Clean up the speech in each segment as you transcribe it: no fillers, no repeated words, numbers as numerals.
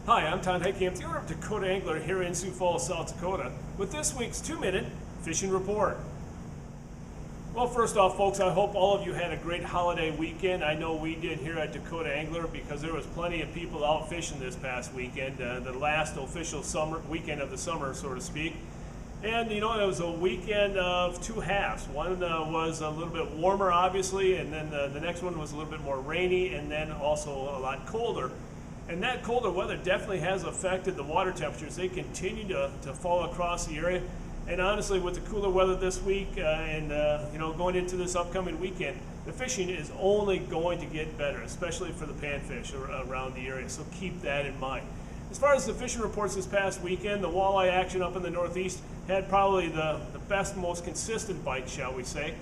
Hi, I'm Todd, the owner of Dakota Angler here in Sioux Falls, South Dakota, with this week's 2-minute fishing report. Well, first off, folks, I hope all of you had a great holiday weekend. I know we did here at Dakota Angler because there was plenty of people out fishing this past weekend, the last official summer weekend of the summer, so to speak. And you know, it was a weekend of two halves. One was a little bit warmer, obviously, and then the next one was a little bit more rainy, and then also a lot colder. And that colder weather definitely has affected the water temperatures. They continue to fall across the area. And honestly, with the cooler weather this week and you know, going into this upcoming weekend, the fishing is only going to get better, especially for the panfish around the area. So keep that in mind. As far as the fishing reports this past weekend, the walleye action up in the Northeast had probably the best, most consistent bites, shall we say.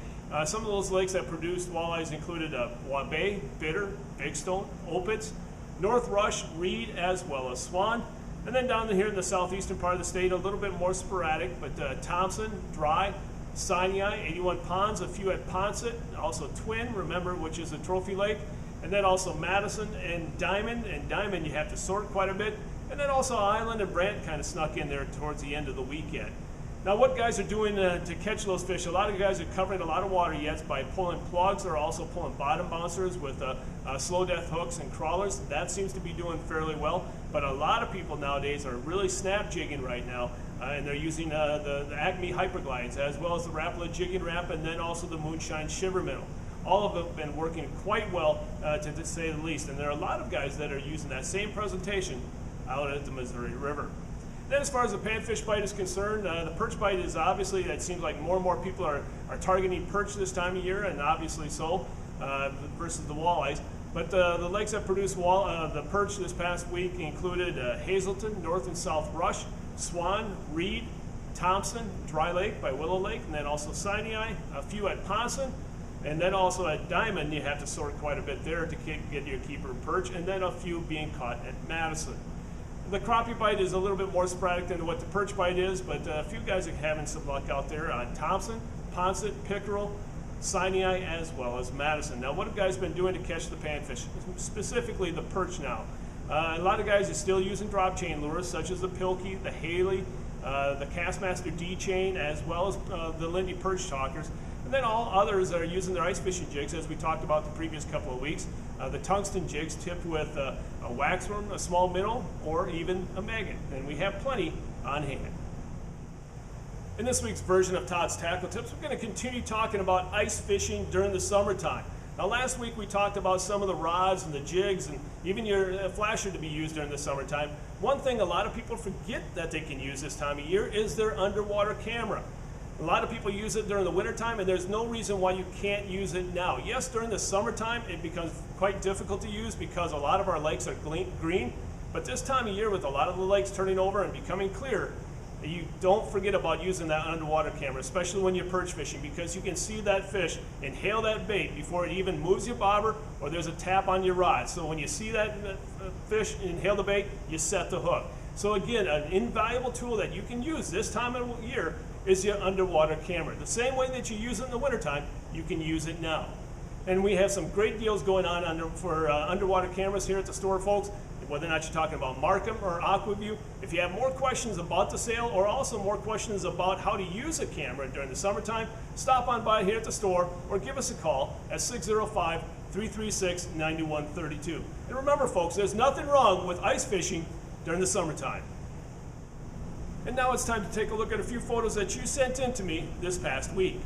Some of those lakes that produced walleyes included Waubay, Bitter, Big Stone, Opitz, North Rush, Reed, as well as Swan. And then down here in the southeastern part of the state, a little bit more sporadic, but Thompson, Dry, Sinai, 81 ponds, a few at Ponset, also Twin, remember, which is a trophy lake, and then also Madison and Diamond. And Diamond you have to sort quite a bit. And then also Island and Brant kind of snuck in there towards the end of the weekend. Now what guys are doing to catch those fish, a lot of guys are covering a lot of water yets by pulling plugs. They're also pulling bottom bouncers with slow death hooks and crawlers. That seems to be doing fairly well. But a lot of people nowadays are really snap jigging right now. And they're using the Acme Hyperglides as well as the Rapala Jigging Wrap and then also the Moonshine Shiver Minnow. All of them have been working quite well to say the least. And there are a lot of guys that are using that same presentation out at the Missouri River. Then as far as the panfish bite is concerned, the perch bite is obviously, it seems like more and more people are targeting perch this time of year, and obviously so, versus the walleyes. But the lakes that produced the perch this past week included Hazelton, North and South Rush, Swan, Reed, Thompson, Dry Lake by Willow Lake, and then also Sinai, a few at Ponson, and then also at Diamond you have to sort quite a bit there to get your keeper perch, and then a few being caught at Madison. The crappie bite is a little bit more sporadic than what the perch bite is, but a few guys are having some luck out there on Thompson, Ponset, Pickerel, Sinai, as well as Madison. Now, what have guys been doing to catch the panfish, specifically the perch now? A lot of guys are still using drop chain lures, such as the Pilkey, the Haley, the Castmaster D-chain, as well as the Lindy perch talkers. And then all others are using their ice fishing jigs, as we talked about the previous couple of weeks. The tungsten jigs tipped with a waxworm, a small minnow, or even a maggot. And we have plenty on hand. In this week's version of Todd's Tackle Tips, we're going to continue talking about ice fishing during the summertime. Now last week we talked about some of the rods and the jigs and even your flasher to be used during the summertime. One thing a lot of people forget that they can use this time of year is their underwater camera. A lot of people use it during the wintertime, and there's no reason why you can't use it now. Yes, during the summertime, it becomes quite difficult to use because a lot of our lakes are green, but this time of year with a lot of the lakes turning over and becoming clear, you don't forget about using that underwater camera, especially when you're perch fishing, because you can see that fish inhale that bait before it even moves your bobber or there's a tap on your rod. So when you see that fish inhale the bait, you set the hook. So again, an invaluable tool that you can use this time of year is your underwater camera. The same way that you use it in the wintertime, you can use it now. And we have some great deals going on for underwater cameras here at the store, folks, whether or not you're talking about Markham or Aquaview. If you have more questions about the sale or also more questions about how to use a camera during the summertime, stop on by here at the store or give us a call at 605-336-9132. And remember, folks, there's nothing wrong with ice fishing during the summertime. And now it's time to take a look at a few photos that you sent in to me this past week.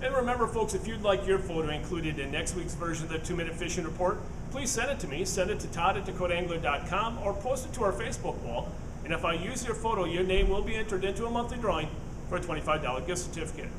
And remember, folks, if you'd like your photo included in next week's version of the 2-Minute Fishing Report, please send it to me. Send it to todd@dakotaangler.com or post it to our Facebook wall. And if I use your photo, your name will be entered into a monthly drawing for a $25 gift certificate.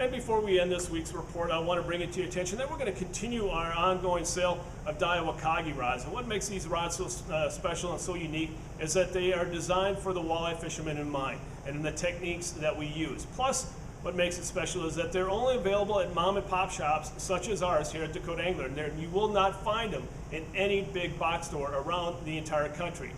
And before we end this week's report, I want to bring it to your attention that we're going to continue our ongoing sale of Daiwa Kagi rods. And what makes these rods so special and so unique is that they are designed for the walleye fishermen in mind and in the techniques that we use. Plus, what makes it special is that they're only available at mom and pop shops such as ours here at Dakota Angler. And you will not find them in any big box store around the entire country.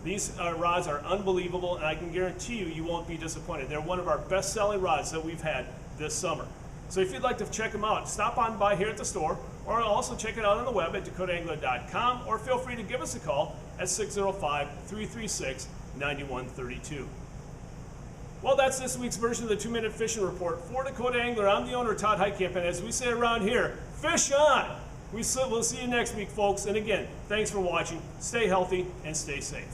These rods are unbelievable, and I can guarantee you, you won't be disappointed. They're one of our best-selling rods that we've had this summer. So if you'd like to check them out, stop on by here at the store, or also check it out on the web at dakotaangler.com, or feel free to give us a call at 605-336-9132. Well, that's this week's version of the 2-Minute Fishing Report. For Dakota Angler, I'm the owner, Todd, and as we say around here, fish on! We'll see you next week, folks. And again, thanks for watching. Stay healthy and stay safe.